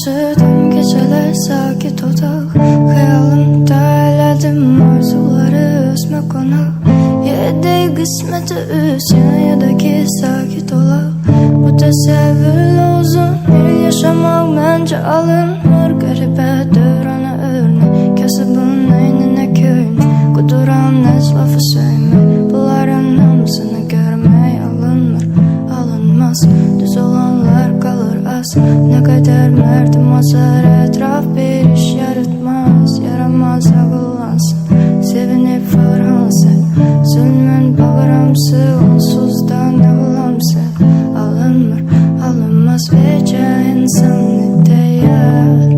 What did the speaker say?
Özledim geceler sakit odak. Hayalimde elədim arzuları özme konak. Yedi kısmeti üstünüdeki sakit olak. Bu təsəvvürlə uzun il yaşamak bence alınır. Qəribə dövrana örnek kasıbın eynine köyüne. Kuduran etrafı söymə. Bunların hamısını görmək alınmır, alınmaz. Düz olanlar kalır az. Ne kadar merdim azar etraf bir iş yaratmaz. Yaramaz ağıllansın, sevinip fırlansın. Zulmün bağıramsı, onsuzdan dağılamsın. Alınmır, alınmaz vece insan ne değer.